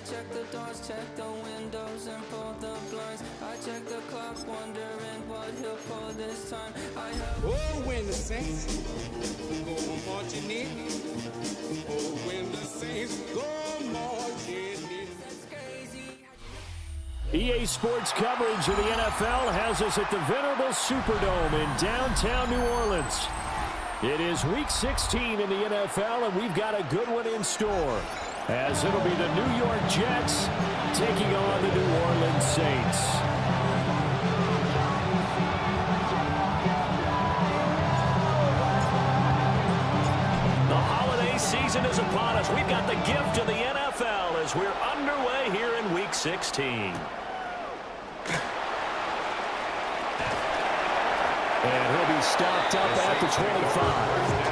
check the doors, check the windows, and pull the blinds. I check the clock, wondering what he'll pull this time. I have. Oh, when the Saints go marching in. Oh, when the Saints go marching in. That's crazy. EA Sports coverage of the NFL has us at the venerable Superdome in downtown New Orleans. It is Week 16 in the NFL, and we've got a good one in store, as it'll be the New York Jets taking on the New Orleans Saints. The holiday season is upon us. We've got the gift of the NFL as we're underway here in Week 16. And he'll be stopped up at the 25.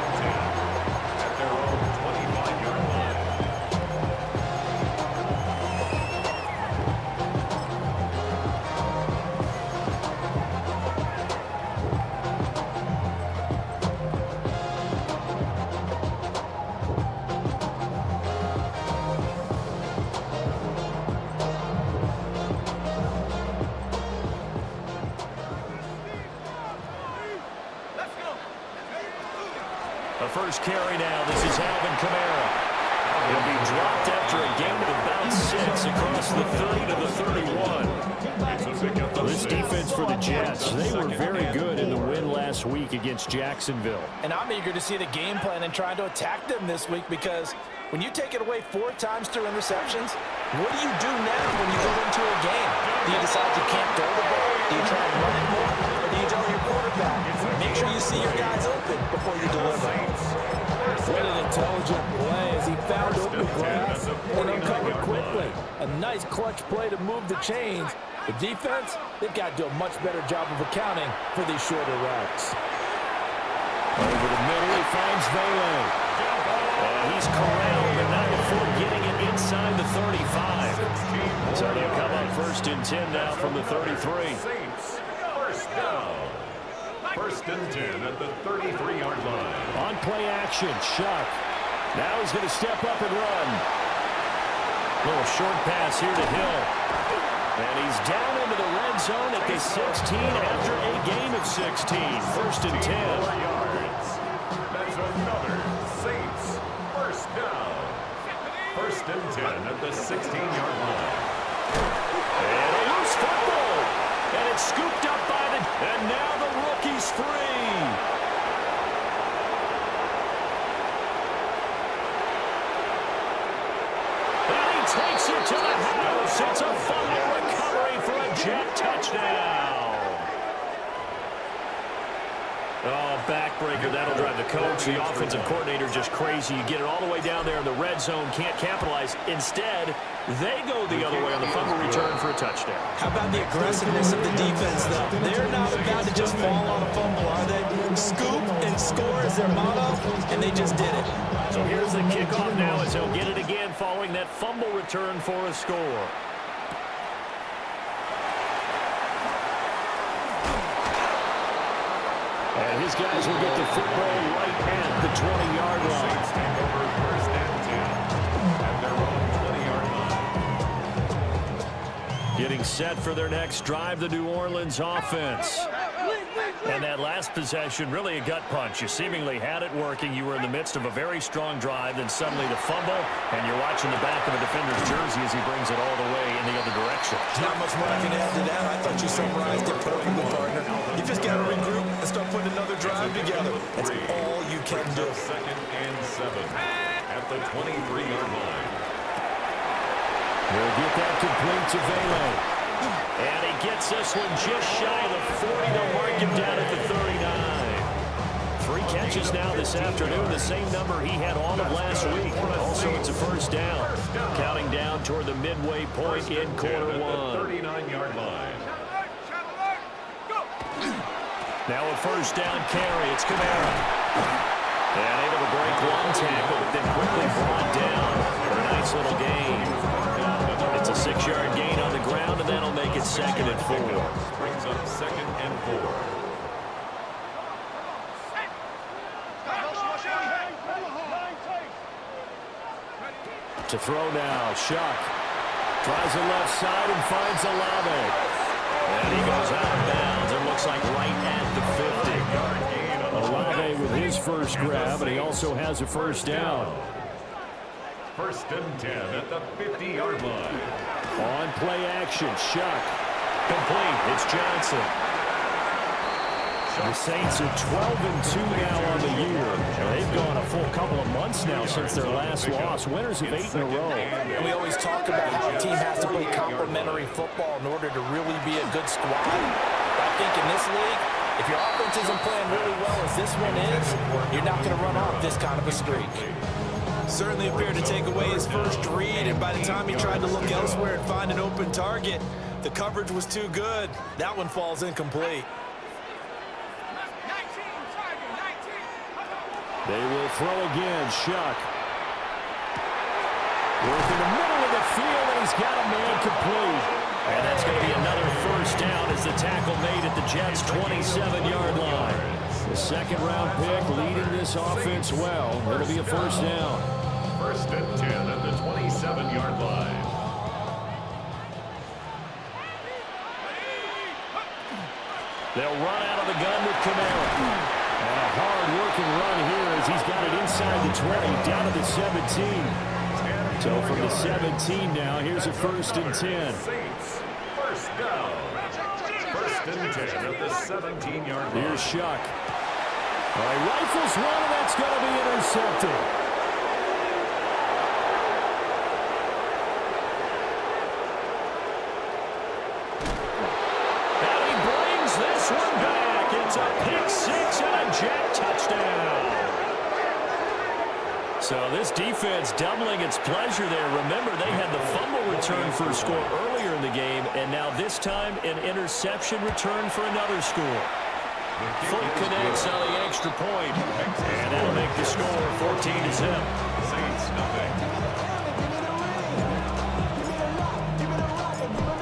The first carry now. This is Alvin Kamara. He'll be dropped after a gain of about 6 across the 30 to the 31. This defense for the Jets, they were very good in the win last week against Jacksonville. And I'm eager to see the game plan and trying to attack them this week, because when you take it away 4 times through interceptions, what do you do now when you go into a game? Do you decide you can't throw the ball? Do you try and run it more? Or do you tell your quarterback, make sure you see your guys open before you deliver? What an intelligent play as he found open grass and uncovered quickly. A nice clutch play to move the chains. The defense, they've got to do a much better job of accounting for these shorter routes. Over the middle, he finds Vele. And he's corralled, and now before getting it inside the 35. So he'll come up 1st and 10 now from the 33. First down. 1st and 10 at the 33-yard line. On play action, Shuck. Now he's going to step up and run. Little short pass here to Hill. And he's down into the red zone at the 16 after a gain of 16. 1st and 10. Yards. That's another Saints first down. 1st and 10 at the 16-yard line. And a loose football. And it's scooped up by the... And now the rookie's free. And he takes it to the house. It's a fumble recovery for a Jet touchdown. Oh, backbreaker. That'll drive the coach, the offensive coordinator, just crazy. You get it all the way down there in the red zone, can't capitalize. Instead, they go the other way on the fumble return for a touchdown. How about the aggressiveness of the defense, though? They're not about to just fall on a fumble, are they? Scoop and score is their motto, and they just did it. So here's the kickoff now as he'll get it again following that fumble return for a score. And his guys will get the football right at the 20-yard line. Take over 1st and 10 at their own 20-yard line. Getting set for their next drive, the New Orleans offense. And that last possession, really a gut punch. You seemingly had it working. You were in the midst of a very strong drive, then suddenly the fumble, and you're watching the back of a defender's jersey as he brings it all the way in the other direction. Not much more I can add to that. I thought you summarized it perfectly, partner. You just got to regroup and start putting another drive together. That's all you can do. 2nd and 7 at the 23-yard line. He'll get that complete to Vele. And he gets this one just shy of the 40. They'll mark him down at the 39. 3 catches now this afternoon, the same number he had all of last week. Also, it's a first down. Counting down toward the midway point in quarter 1. 39-yard line. Now a first down carry. It's Kamara. And able to break one tackle, but then quickly brought down for a nice little gain. It's a 6-yard gain on the ground, and that'll make it 2nd and 4. Brings up 2nd and 4. To throw now, Shuck. Tries the left side and finds Olave. And he goes out of bounds. It looks like right at the 50. Olave with his first grab, and he also has a first down. First and 10 at the 50-yard line. On play action, Shuck. Complete. It's Johnson. The Saints are 12-2 now on the year. They've gone a full couple of months now since their last loss. Winners of 8 in a row. And we always talk about how a team has to play complementary football in order to really be a good squad. I think in this league, if your offense isn't playing really well as this one is, you're not going to run off this kind of a streak. Certainly appeared to take away his first read, and by the time he tried to look elsewhere and find an open target, the coverage was too good. That one falls incomplete. They will throw again. Shuck. Working the middle of the field, and he's got a man complete. And that's going to be another first down as the tackle made at the Jets' 27-yard line. The second-round pick leading this offense well. It'll be a first down. First and 10 at the 27-yard line. They'll run out of the gun with Kamara. And a hard-working run here as he's got it inside the 20, down to the 17. So from the 17 now, here's a first and 10. Saints, first down. First and 10 at the 17-yard line. Here's Shuck. All right, rifles one, and that's going to be intercepted. And he brings this one back. It's a pick six and a Jet touchdown. So this defense doubling its pleasure there. Remember, they had the fumble return for a score earlier in the game, and now this time an interception return for another score. Foot connects on the extra point, and that'll make the score 14-0. Saints nothing.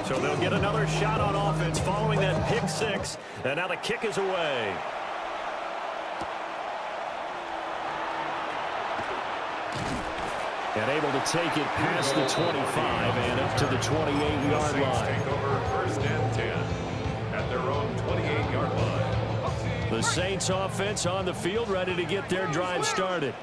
So they'll get another shot on offense following that pick six, and now the kick is away. And able to take it past the 25 and up to the 28-yard line. Take over first and 10 at their own 28-yard line. The Saints offense on the field, ready to get their drive started.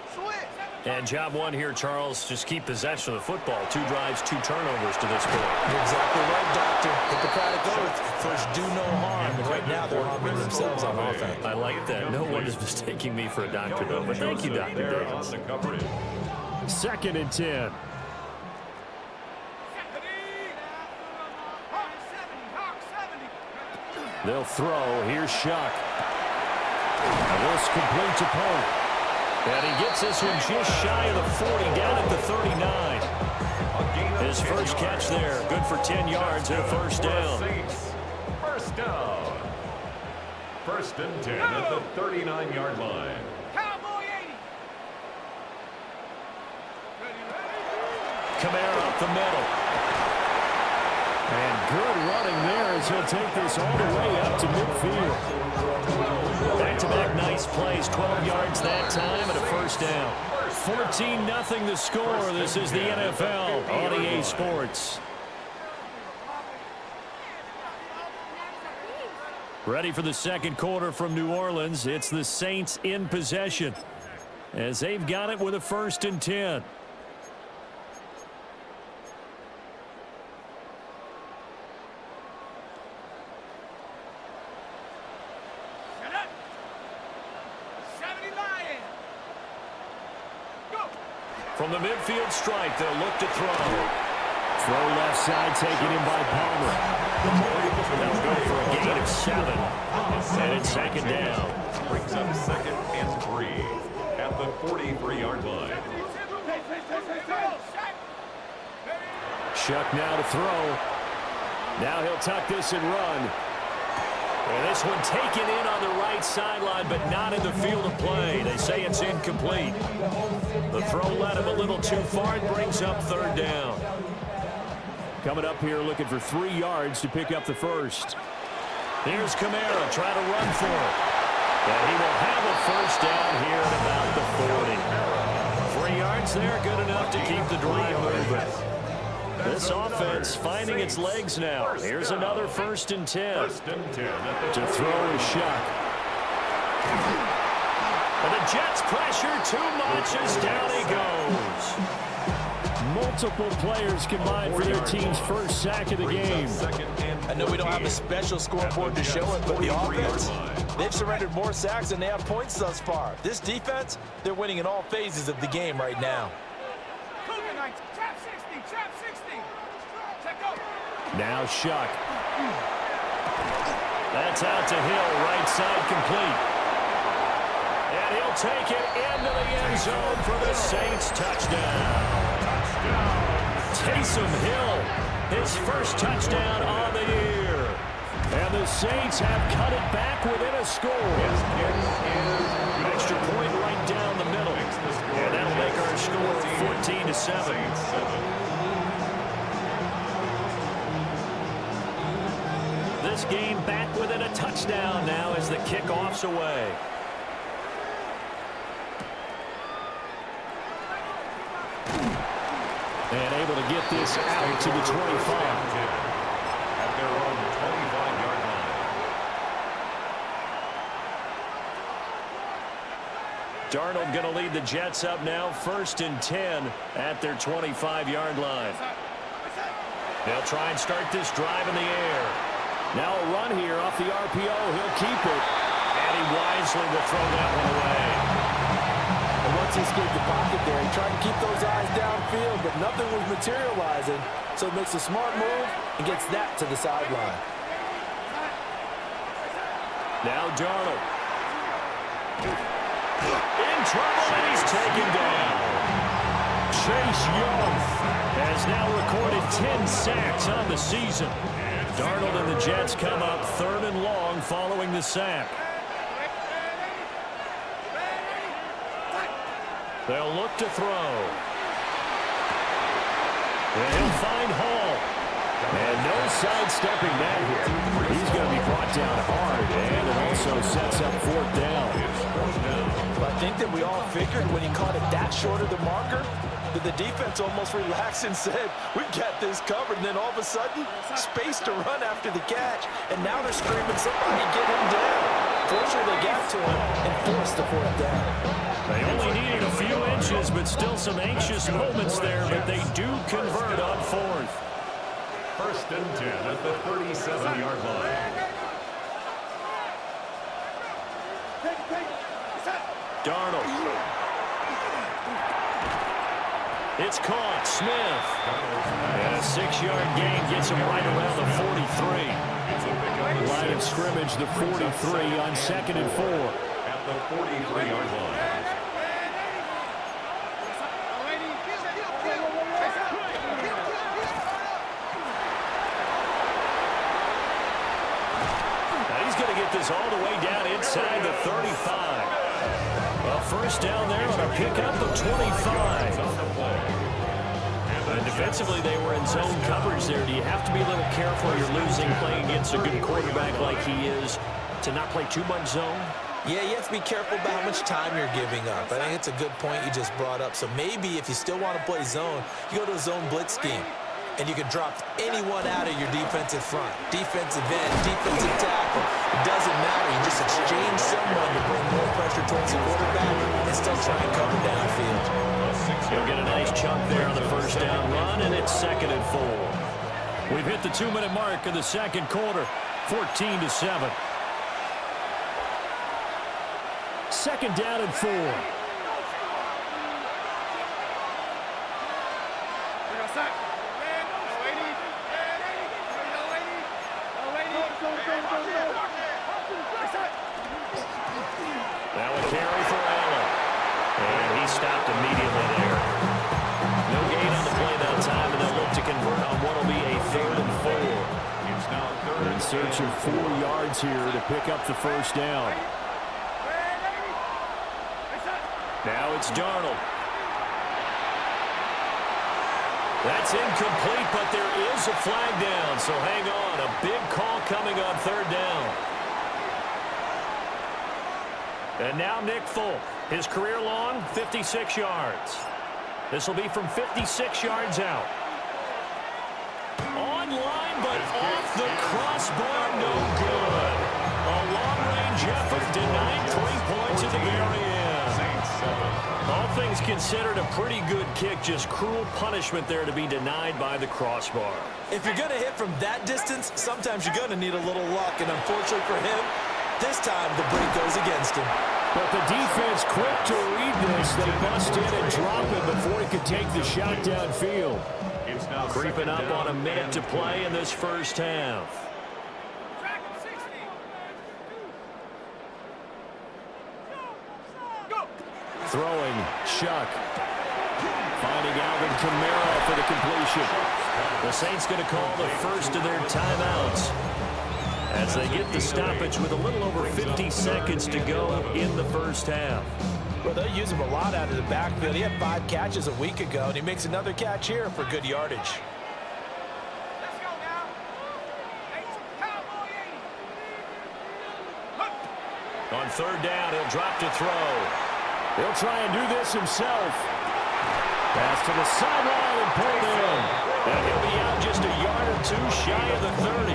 And job one here, Charles, just keep possession of the football. 2 drives, 2 turnovers to this point. You're exactly right, Doctor. Hippocratic oath. First, do no harm. And right now, they're harming themselves on offense. I like that. No one is mistaking me for a doctor, though. But thank you, Dr. Davis. Second and 10. They'll throw. Here's Shuck. This complete to Pope. And he gets this one just shy of the 40, down at the 39. His first catch there. Good for 10 yards and a first down. First down. First and 10 at the 39-yard line. Kamara up the middle. And good running there as he'll take this all the way up to midfield. Back-to-back nice plays, 12 yards that time and a first down. 14-0 the score. This is the NFL on EA Sports. Ready for the second quarter from New Orleans. It's the Saints in possession as they've got it with a first and 10. From the midfield strike, they'll look to throw. Throw left side, taken in by Palmer. That'll go for a gain of 7. And it's second down. Brings up second and 3 at the 43-yard line. Shuck now to throw. Now he'll tuck this and run. And this one taken in on the right sideline, but not in the field of play. They say it's incomplete. The throw led him a little too far and brings up third down. Coming up here looking for 3 yards to pick up the first. Here's Kamara trying to run for it. And he will have a first down here at about the 40. 3 yards there, good enough to keep the drive moving. This offense finding its legs now. Here's another 1st and 10. To throw is Shuck. And the Jets pressure too much as down he goes. Multiple players combined for their team's first sack of the game. I know we don't have a special scoreboard to show it, but the offense, they've surrendered more sacks than they have points thus far. This defense, they're winning in all phases of the game right now. Now Shuck. That's out to Hill, right side complete. And he'll take it into the end zone for the Saints touchdown. Taysom Hill, his first touchdown on the year. And the Saints have cut it back within a score. An extra point right down the middle. And that'll make our score 14-7. This game back within a touchdown now as the kickoff's away. And able to get this out to the 25. At their own 25-yard line. Darnold going to lead the Jets up now, 1st and 10 at their 25-yard line. They'll try and start this drive in the air. Now a run here off the RPO. He'll keep it. And he wisely will throw that one away. And once he escaped the pocket there, he tried to keep those eyes downfield, but nothing was materializing. So makes a smart move and gets that to the sideline. Now Darnold. In trouble, and he's taken down. Chase Young has now recorded 10 sacks on the season. Darnold and the Jets come up 3rd and long following the sack. They'll look to throw. And he'll find Hall. And no sidestepping that here. He's going to be brought down hard, and it also sets up 4th down. But I think that we all figured when he caught it that short of the marker that the defense almost relaxed and said, we've got this covered. And then all of a sudden, space to run after the catch. And now they're screaming, somebody get him down. Fortunately, they got to him and forced the 4th down. They only needed a few inches, but still some anxious moments there, but they do convert on 4th. 1st and 10 at the 37-yard line. Darnold. It's caught. Smith. And a 6-yard gain gets him right around the 43. Line of scrimmage, the 43 on 2nd and 4. At the 43-yard line. This all the way down inside the 35. A 1st down there on a pickup of 25. And defensively, they were in zone coverage there. Do you have to be a little careful? You're losing playing against a good quarterback like he is to not play too much zone? Yeah, you have to be careful about how much time you're giving up. I think it's a good point you just brought up. So maybe if you still want to play zone, you go to a zone blitz scheme. And you can drop anyone out of your defensive front. Defensive end, defensive tackle. It doesn't matter. You just exchange someone to bring more pressure towards the quarterback and still try and cover downfield. You'll get a nice chunk there on the 1st down run, and it's 2nd and 4. We've hit the 2-minute mark in the 2nd quarter, 14-7. 2nd down and 4. Now a carry for Allen. And he stopped immediately there. No gain on the play that time, and they'll look to convert on what will be a 3rd and 4. It's now 3rd In search of 4 yards here to pick up the 1st down. Now it's Darnold. That's incomplete, but there is a flag down, so hang on. A big call coming on 3rd down. And now Nick Folk, his career long, 56 yards. This will be from 56 yards out. one line, but off the crossbar, no good. A long-range effort denied 3 points at the very end. All things considered, a pretty good kick, just cruel punishment there to be denied by the crossbar. If you're going to hit from that distance, sometimes you're going to need a little luck, and unfortunately for him, this time the break goes against him. But the defense quick to read this. They bust in and drop him before he could take the shot downfield. Creeping up on a minute to play in this first half. Throwing, Shuck. Finding Alvin Kamara for the completion. The Saints going to call the first of their timeouts as they get the stoppage with a little over 50 seconds to go in the first half. Well, they'll use him a lot out of the backfield. He had 5 catches a week ago, and he makes another catch here for good yardage. Let's go now. On third down, he'll drop to throw. He'll try and do this himself. Pass to the sideline and pulled in. And he'll be out just a yard or two shy of the 30.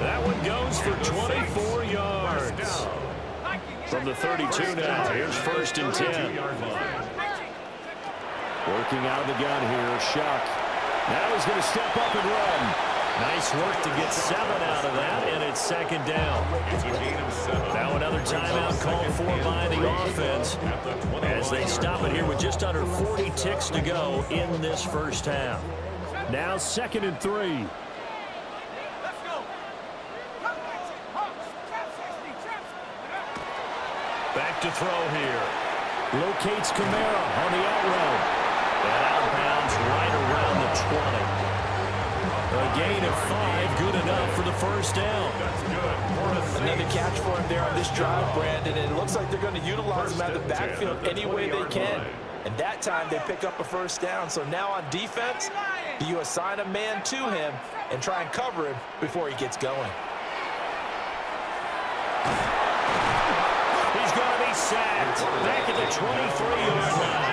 That one goes for 24 yards. From the 32 now, here's 1st and 10. Working out of the gun here, Shuck. Now he's going to step up and run. Nice work to get 7 out of that, and it's 2nd down. Now another timeout called for by the offense as they stop it here with just under 40 ticks to go in this first half. Now 2nd and 3. Back to throw here. Locates Kamara on the out route. And outbounds right around the 20. A gain of 5, good enough for the first down. Another catch for him there on this drive, Brandon, and it looks like they're going to utilize him out of the backfield any way they can. And that time they pick up a first down. So now on defense, do you assign a man to him and try and cover him before he gets going? He's going to be sacked back at the 23-yard line.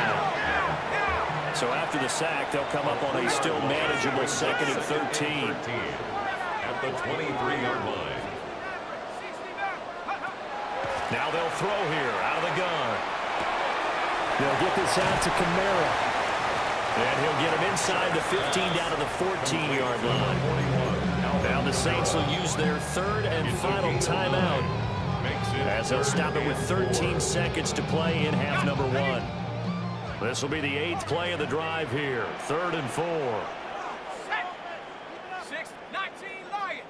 So after the sack, they'll come up on a still manageable 2nd and 13. At the 23-yard line. Now they'll throw here out of the gun. They'll get this out to Kamara. And he'll get him inside the 15 down to the 14-yard line. Now the Saints will use their 3rd and final timeout as they'll stop it with 13 seconds to play in half number 1. This will be the 8th play of the drive here. 3rd and 4. 6, 19, Lion.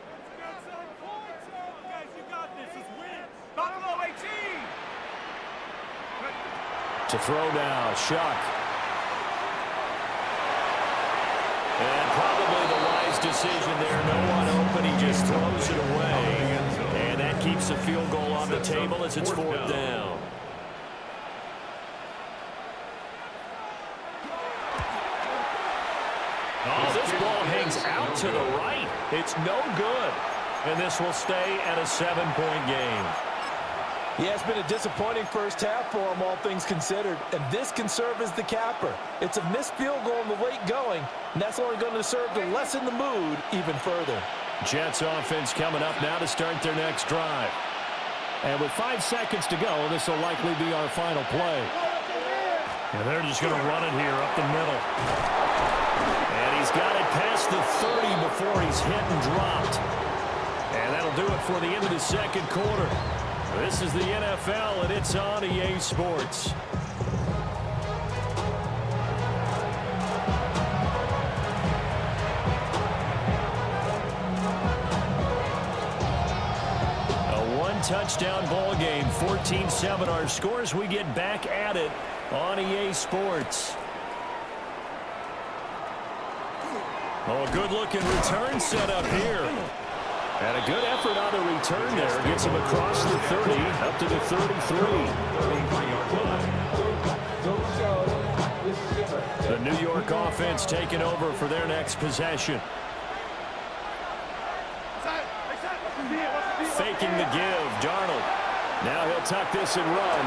Guys, you got this. Let's win. Buffalo 18. To throw now, Shuck. And probably the wise decision there. No one open. He just throws it away. And that keeps the field goal on the table as it's 4th down. Oh, this ball hangs out to the right. It's no good. And this will stay at a 7-point game. Yeah, it's been a disappointing first half for him, all things considered. And this can serve as the capper. It's a missed field goal in the late going, and that's only going to serve to lessen the mood even further. Jets offense coming up now to start their next drive. And with 5 seconds to go, this will likely be our final play. And they're just going to run it here up the middle. And he's got it past the 30 before he's hit and dropped. And that'll do it for the end of the 2nd quarter. This is the NFL, and it's on EA Sports. A one-touchdown ball game, 14-7 our scores. We get back at it on EA Sports. Oh, a good-looking return set up here. And a good effort on the return there. Gets him across the 30, up to the 33. The New York offense taking over for their next possession. Faking the give, Darnold. Now he'll tuck this and run.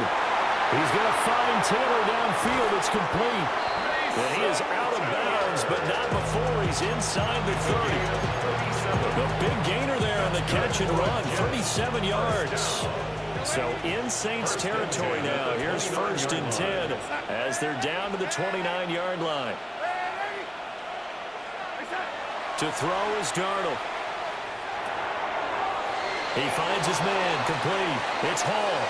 He's going to find Taylor downfield. It's complete. And he is out of bounds, but not before he's inside the 30. A big gainer there on the catch and run, 37 yards. So in Saints territory now. Here's 1st and 10 as they're down to the 29-yard line. To throw is Darnold. He finds his man, complete. It's Hall.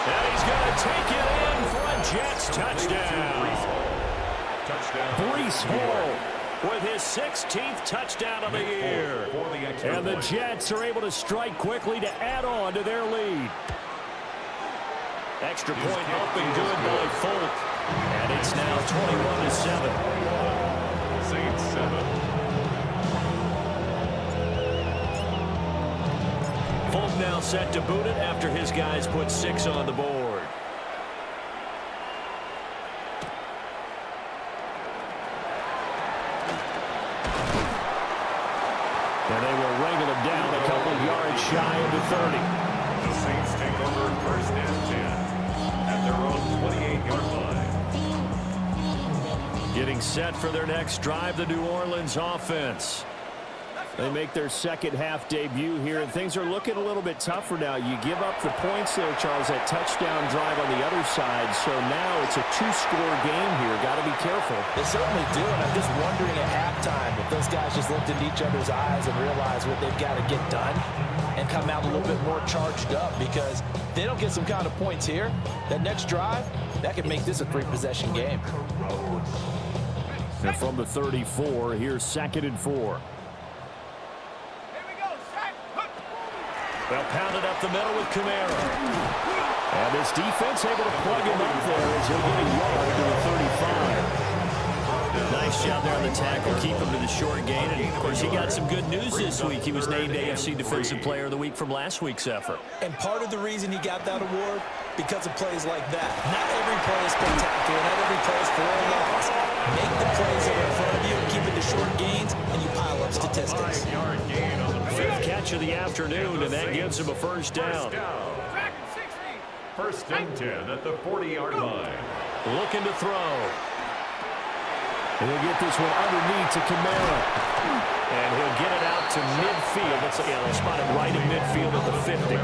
And he's going to take it in for a Jets touchdown. Breece Hall with his 16th touchdown of the year. And the Jets are able to strike quickly to add on to their lead. Extra point up and good by Folk. And it's now 21-7. Saints 7. Folk now set to boot it after his guys put 6 on the board. And they will wrangle him down a couple yards shy of the 30. The Saints take over 1st and 10 at their own 28-yard line. Getting set for their next drive, the New Orleans offense. They make their second half debut here, and things are looking a little bit tougher now. You give up the points there, Charles, that touchdown drive on the other side. So now it's a 2-score game here. Got to be careful. They certainly do, and I'm just wondering at halftime if those guys just looked into each other's eyes and realized what they've got to get done and come out a little bit more charged up, because if they don't get some kind of points here, that next drive, that could make this a 3-possession game. And from the 34, here's 2nd and 4. They'll pound it up the middle with Kamara. And this defense able to plug him up there as he'll get a yard to the 35. Nice job there on the tackle, keep him to the short gain. And, of course, he got some good news this week. He was named AFC Defensive Player of the Week from last week's effort. And part of the reason he got that award, because of plays like that. Not every play is spectacular. Not every play is for a loss. Make the plays that are in front of you, keep it to short gains, and you pile up statistics. 5-yard gain on the 5th catch of the afternoon, and that gives him a first down. 1st and 10 at the 40-yard line. Looking to throw. And he'll get this one underneath to Kamara. And he'll get it out to midfield. They'll spot it right in midfield at the 50.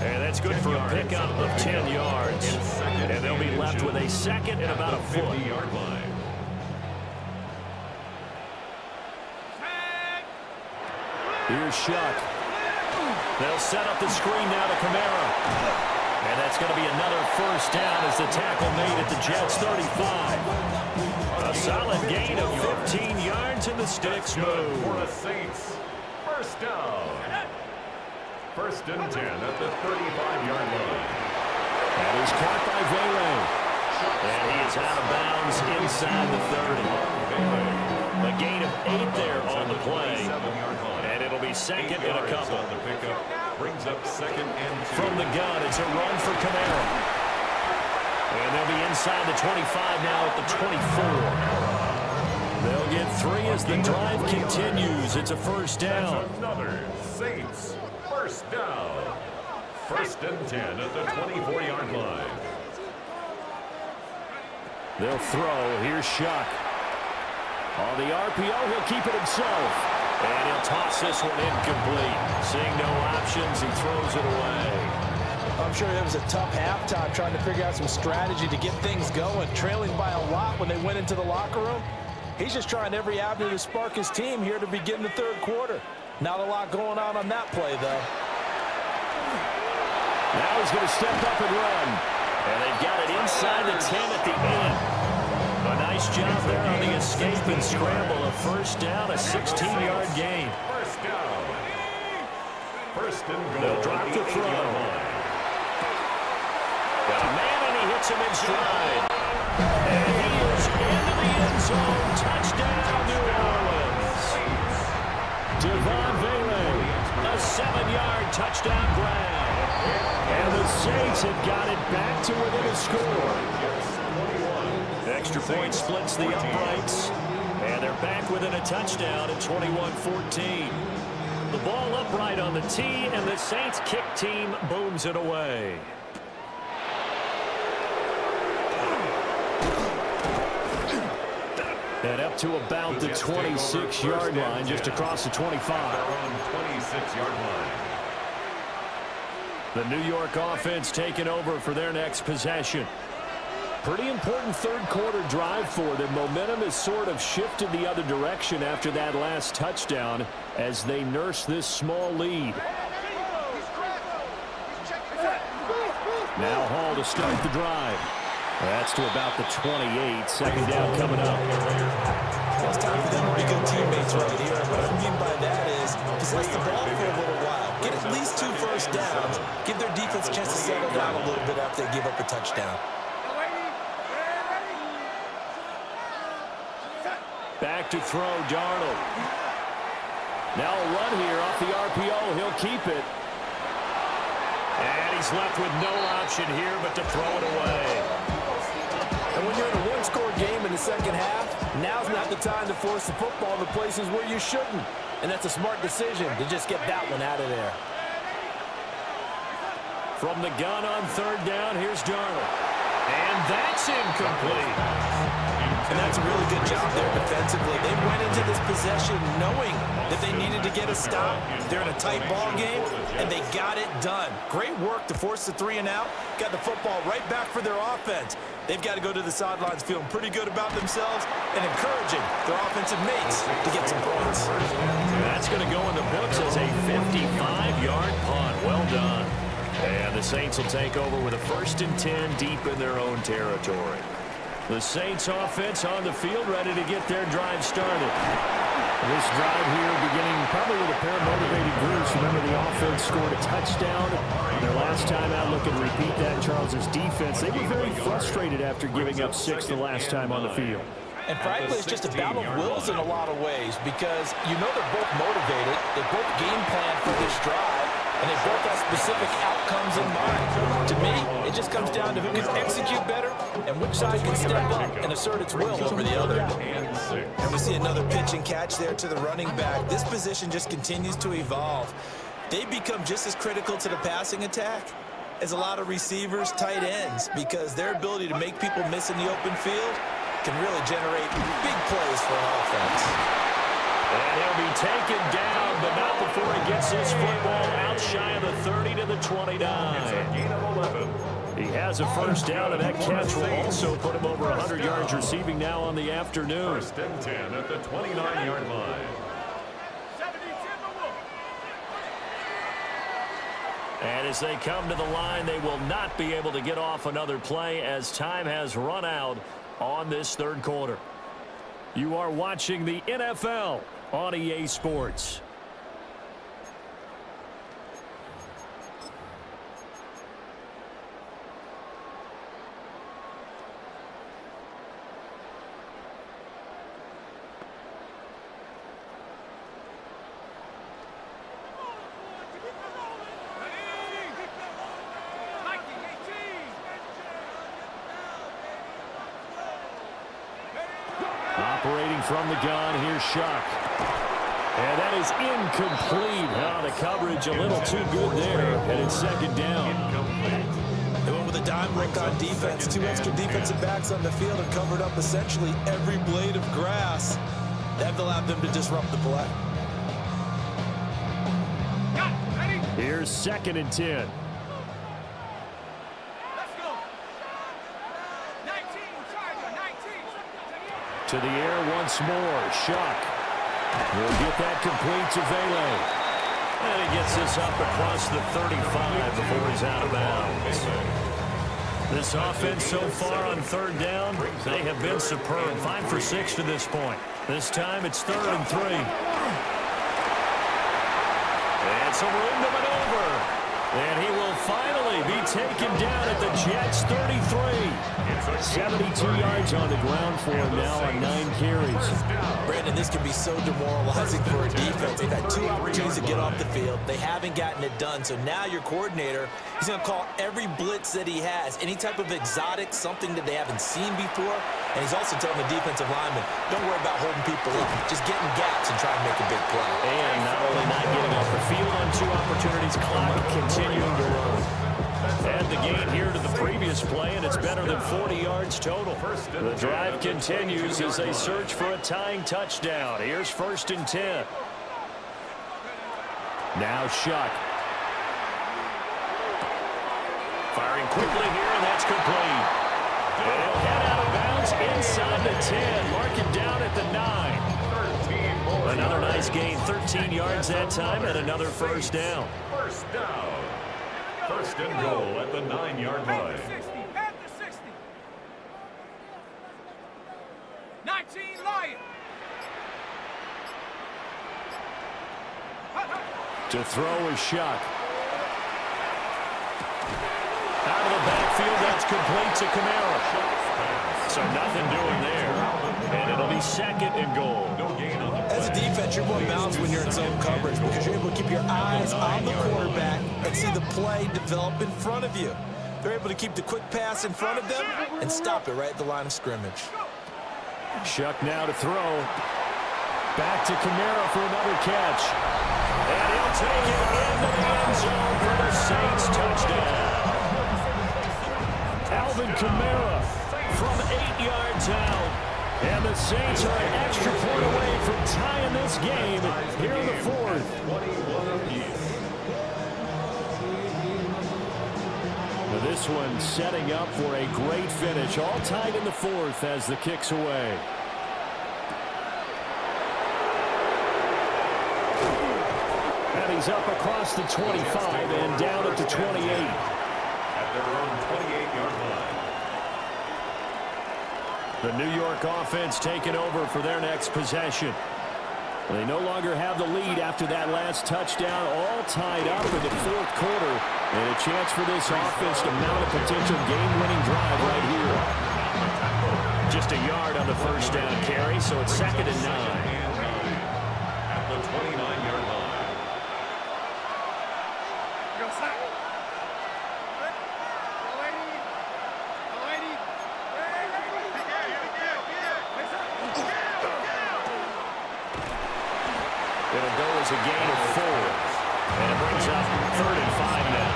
And that's good for a pickup of 10 yards. And they'll be left with a 2nd and about a foot. 50-yard line. Here's Shuck. They'll set up the screen now to Kamara. And that's going to be another first down as the tackle made at the Jets' 35. A solid gain of 15 yards and the sticks move. For the Saints, first down. 1st and 10 at the 35-yard line. That is caught by Vele. And he is out of bounds inside the 30. A gain of 8 there on the play. And it'll be 2nd and a couple. On the pickup brings up 2nd and 2. From the gun, it's a run for Kamara. And they'll be inside the 25 now at the 24. They'll get 3 as the drive continues. It's a first down. That's another Saints first down. 1st and 10 at the 24-yard line. They'll throw. Here's Shuck. On the RPO, he'll keep it himself. And he'll toss this one incomplete. Seeing no options, he throws it away. I'm sure it was a tough halftime trying to figure out some strategy to get things going, trailing by a lot when they went into the locker room. He's just trying every avenue to spark his team here to begin the 3rd quarter. Not a lot going on that play, though. Now he's going to step up and run. And they've got it inside the 10 at the 8. A nice job there on the escape and scramble. A first down, a 16-yard gain. First down. 1st and goal. They'll drop the throw. Got a man, and he hits him in stride. And he is into the end zone. Touchdown, New Orleans. Devon Vele, a 7-yard touchdown grab. And the Saints have got it back to within a score. Extra point splits the uprights. And they're back within a touchdown at 21-14. The ball upright on the tee, and the Saints kick team booms it away. up to about the 26-yard line, just across the 25. Their own 26-yard line. The New York offense taking over for their next possession. Pretty important third-quarter drive for them. Momentum has sort of shifted the other direction after that last touchdown as they nurse this small lead. Now Hall to start the drive. That's to about the 28. Second down coming up. Well, it's time for them to be good teammates right here. And what I mean by that is possess the ball for a little while. Get at least 2 first downs. Give their defense a chance to settle down a little bit after they give up a touchdown. Back to throw, Darnold. Now a run here off the RPO. He'll keep it. And he's left with no option here but to throw it away. And when you're in a one-score game in the second half, now's not the time to force the football to places where you shouldn't. And that's a smart decision to just get that one out of there. From the gun on third down, here's Darnold. And that's incomplete. And that's a really good job there defensively. They went into this possession knowing that they needed to get a stop. They're in a tight ball game, and they got it done. Great work to force the 3 and out. Got the football right back for their offense. They've got to go to the sidelines feeling pretty good about themselves and encouraging their offensive mates to get some points. That's going to go in the books as a 55-yard punt. Well done. And the Saints will take over with a 1st and 10 deep in their own territory. The Saints offense on the field, ready to get their drive started. This drive here beginning probably with a pair of motivated groups. Remember, the offense scored a touchdown their last time out. Looking to repeat that. Charles's defense, they were very frustrated after giving up 6 the last time on the field. And frankly, it's just a battle of wills in a lot of ways because you know they're both motivated. They both game plan for this drive, and they both have specific outcomes in mind. To me, it just comes down to who can execute better and which side can step up and assert its will over the other. And we see another pitch and catch there to the running back. This position just continues to evolve. They become just as critical to the passing attack as a lot of receivers, tight ends, because their ability to make people miss in the open field can really generate big plays for an offense. And he'll be taken down, but not before he gets his football out shy of the 30 to the 29. It's a gain of 11. He has a first down, and that catch will also put him over 100 yards receiving now on the afternoon. 1st and 10 at the 29-yard line. And as they come to the line, they will not be able to get off another play as time has run out on this third quarter. You are watching the NFL on EA Sports. Operating from the gun, here's Shuck. And that is incomplete. The coverage a little too good there, and it's second down. They went with a dime look on defense. 2 extra defensive backs on the field and covered up essentially every blade of grass. That allowed them to disrupt the play. Here's 2nd and 10. To the air once more. Shuck will get that complete to Vele. And he gets this up across the 35 before he's out of bounds. This offense so far on third down, they have been superb. 5 for 6 to this point. This time it's 3rd and 3. And some room to maneuver. And he will finally be taken down at the Jets' 33. 72 yards on the ground for him now on 9 carries. Brandon, this can be so demoralizing for a defense. They've had 2 opportunities to get off the field. They haven't gotten it done. So now your coordinator, he's going to call every blitz that he has, any type of exotic, something that they haven't seen before. And he's also telling the defensive lineman, don't worry about holding people in. Just get in gaps and try to make a big play. And not only not getting off the field on 2 opportunities, clock continuing to run. Add the gain here to the previous play, and it's better than 40 yards total. The drive continues as they search for a tying touchdown. Here's 1st and 10. Now Shuck. Firing quickly here, and that's complete. They'll head out of bounds inside the 10. Mark it down at the 9. Another nice gain, 13 yards that time, and another first down. First down. 1st and goal at the 9-yard line. At the 60. 19 Lions. To throw is Shuck. Out of the backfield, that's complete to Kamara. So nothing doing there. And it'll be 2nd and goal. As a defense, you're more balanced when you're in zone coverage because you're able to keep your eyes on the quarterback and see the play develop in front of you. They're able to keep the quick pass in front of them and stop it right at the line of scrimmage. Shuck now to throw. Back to Kamara for another catch. And he'll take it into the end zone for the Saints touchdown. Alvin Kamara from 8 yards out. And the Saints are an extra point away from tying this game here in the 4th. Now this one setting up for a great finish. All tied in the 4th as the kick's away. And he's up across the 25 and down at the 28. At their own 28-yard line. The New York offense taking over for their next possession. They no longer have the lead after that last touchdown, all tied up in the 4th quarter. And a chance for this offense to mount a potential game-winning drive right here. Just a yard on the first down carry, so it's 2nd and 9. At the 29-yard line. It'll go as a gain of 4. And it brings up 3rd and 5 now.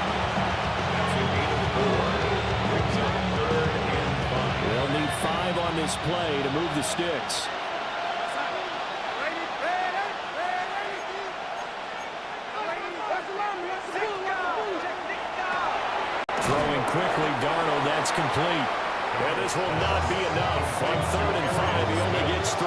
They'll need 5 on this play to move the sticks. Throwing quickly, Darnold, that's complete. And this will not be enough. On 3rd and 5, he only gets 3.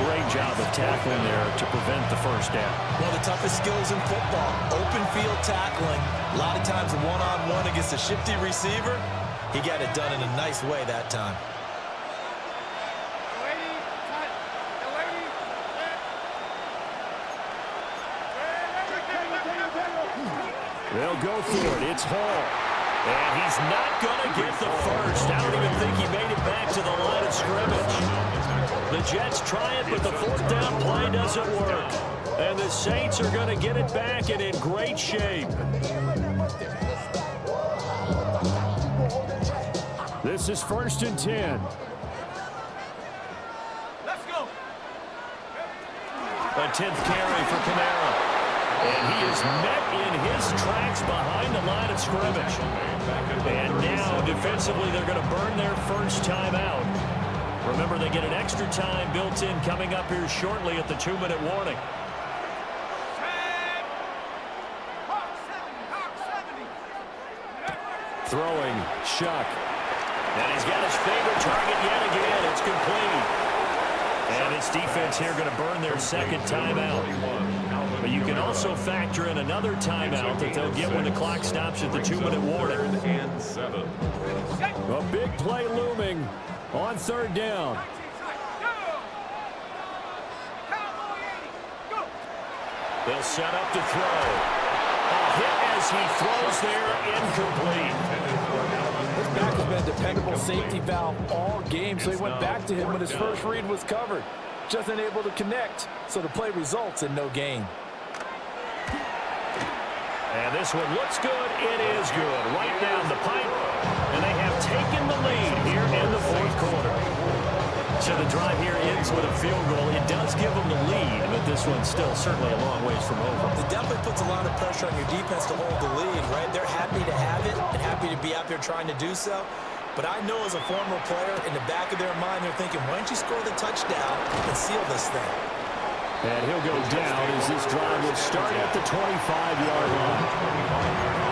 Great job of tackling there to prevent the first down. One of the toughest skills in football, open field tackling. A lot of times one-on-one against a shifty receiver. He got it done in a nice way that time. They'll go for it. It's Hall. And he's not going to get the first. I don't even think he made it back to the line of scrimmage. The Jets try it, but the 4th down play doesn't work. And the Saints are going to get it back and in great shape. This is 1st and 10. Let's go. A 10th carry for Kamara. And he is met in his tracks behind the line of scrimmage. And now, defensively, they're going to burn their first timeout. Remember, they get an extra time built in coming up here shortly at the 2-minute warning. Throwing, Shuck. And he's got his favorite target yet again. It's complete. And his defense here going to burn their 2nd timeout. But you can also factor in another timeout that they'll get when the clock stops at the 2-minute warning. 3rd and 7. A big play looming on 3rd down. They'll set up to throw. A hit as he throws there, incomplete. This back has been a dependable safety valve all game, so he went back to him when his first read was covered. Just unable to connect, so the play results in no gain. And this one looks good. It is good. Right down the pipe. And they have taken the lead here in the 4th quarter. So the drive here ends with a field goal. It does give them the lead, but this one's still certainly a long ways from over. It definitely puts a lot of pressure on your defense to hold the lead, right? They're happy to have it and happy to be out there trying to do so. But I know as a former player, in the back of their mind, they're thinking, why don't you score the touchdown and seal this thing? And he'll go down as this drive will start at the 25-yard line.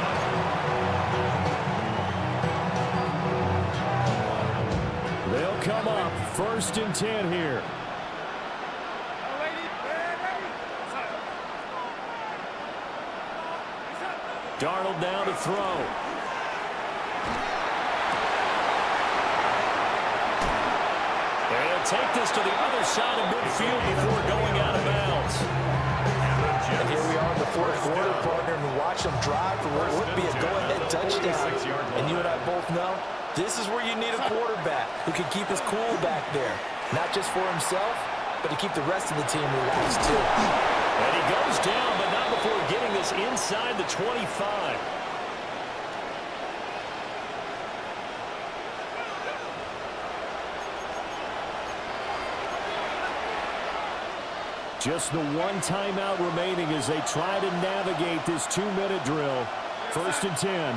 They'll come up 1st and 10 here. Darnold down to throw. And he'll take this to the other side of midfield before going out of bounds. And here we are in the 4th quarter, partner, and watch them drive for what would be a go-ahead touchdown. And you and I both know this is where you need a quarterback who can keep his cool back there, not just for himself, but to keep the rest of the team relaxed too. And he goes down, but not before getting this inside the 25. Just the one timeout remaining as they try to navigate this 2-minute drill. 1st and 10.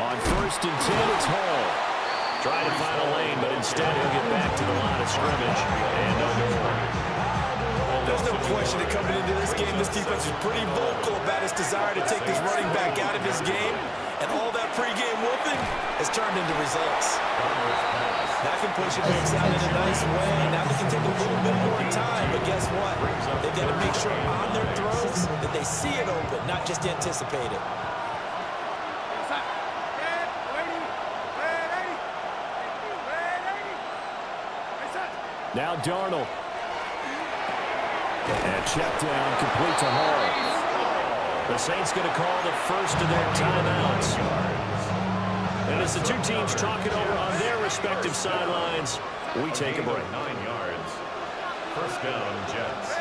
On 1st and 10, it's Hall. Trying to find a lane, but instead he'll get back to the line of scrimmage. And no more. There's no question that coming into this game, this defense is pretty vocal about its desire to take this running back out of his game. And all that pregame whooping has turned into results. That can push it back out in a nice way. Now they can take a little bit more time, but guess what? They've got to make sure on their throws that they see it open, not just anticipate it. Now Darnold. And check down, complete to Hall. The Saints going to call the first of their timeouts. And as the two teams talk it over on their respective sidelines, we take a break. 9 yards. 1st down, Jets.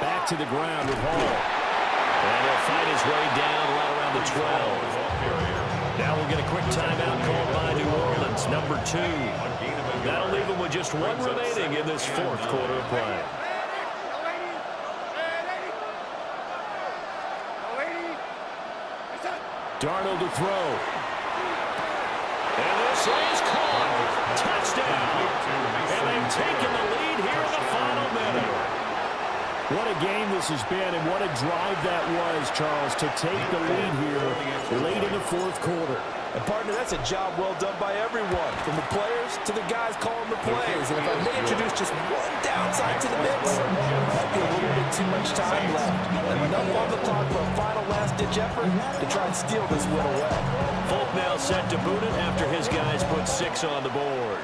Back to the ground with Hall. And he'll fight his way down right around the 12. Now we'll get a quick timeout called by New Orleans, number 2. That'll leave them with just one remaining in this 4th quarter of play. Darnold to throw. And this is caught. Touchdown. And they've taken the lead here in the final minute. What a game this has been, and what a drive that was, Charles, to take the lead here late in the 4th quarter. And, partner, that's a job well done by everyone, from the players to the guys calling the plays. And if I may introduce just one downside to the mix, might be a little bit too much time left. Enough on the clock for a final last-ditch effort to try and steal this win away. Folk now set to boot it after his guys put 6 on the board.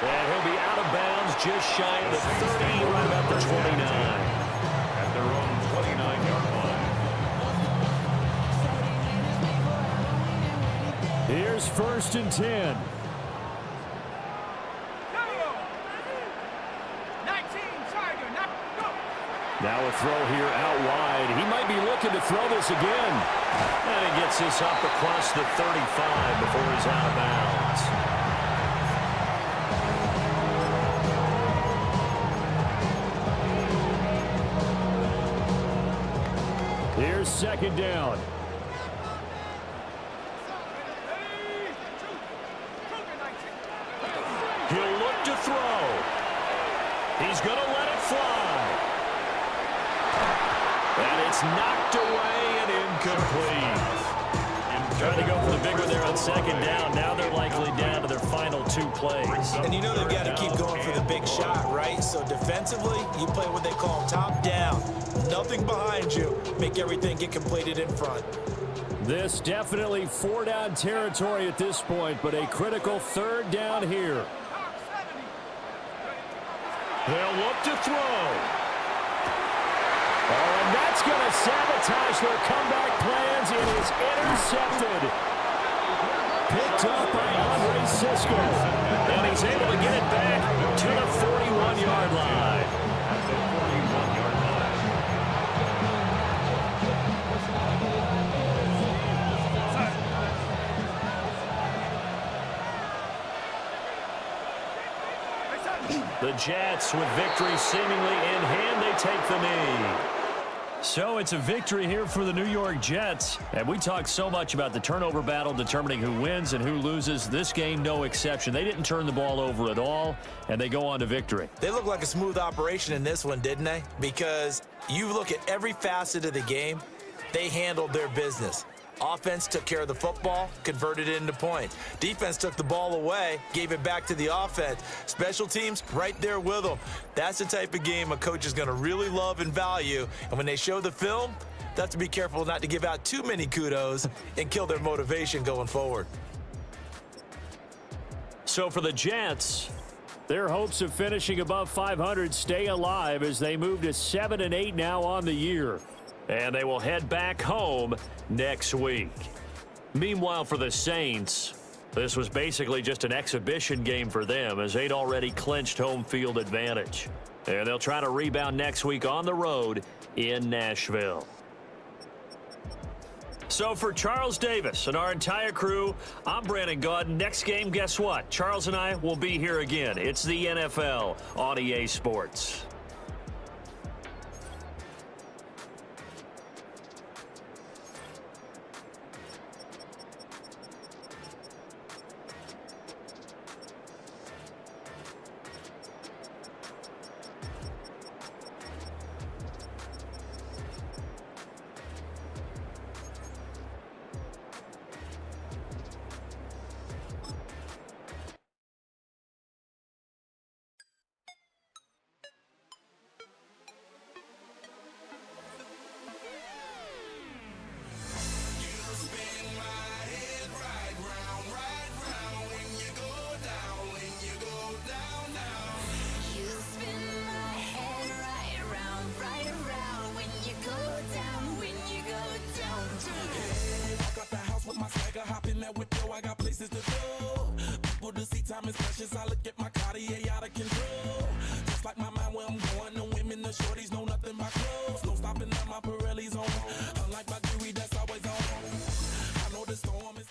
And he'll be out of bounds just shy of the 30, right about the 29. At their own 29-yard line. Here's 1st and 10. Now a throw here out wide. He might be looking to throw this again. And he gets this up across the 35 before he's out of bounds. Here's 2nd down. He'll look to throw. He's going to let it fly. And it's knocked away and incomplete. Trying to go for the big one there on 2nd down. Now they're likely down to their final 2 plays. And you know they've got to keep going for the big shot, right? So defensively, you play what they call top down. Nothing behind you. Make everything get completed in front. This definitely 4-down territory at this point, but a critical 3rd down here. They'll look to throw. Oh, and that's going to sabotage their comeback plans. It is intercepted. picked up by Andre Cisco. And he's able to get it back to the 41-yard line. At the 41-yard line. The Jets, with victory seemingly in hand, they take the knee. So it's a victory here for the New York Jets. And we talked so much about the turnover battle determining who wins and who loses. This game, no exception. They didn't turn the ball over at all, and they go on to victory. They look like a smooth operation in this one, didn't they? Because you look at every facet of the game, they handled their business. Offense took care of the football, converted it into points. Defense took the ball away, gave it back to the offense. Special teams, right there with them. That's the type of game a coach is going to really love and value. And when they show the film, they have to be careful not to give out too many kudos and kill their motivation going forward. So for the Jets, their hopes of finishing above 500 stay alive as they move to 7-8 now on the year. And they will head back home next week. Meanwhile, for the Saints, this was basically just an exhibition game for them as they'd already clinched home field advantage. And they'll try to rebound next week on the road in Nashville. So for Charles Davis and our entire crew, I'm Brandon Gaudin. Next game, guess what? Charles and I will be here again. It's the NFL on EA Sports. Time is precious. I look at my Cartier out of control. Just like my mind where I'm going. The women, the shorties know nothing but clothes. No stopping at my Pirelli's on. Unlike my jewelry that's always on. I know the storm is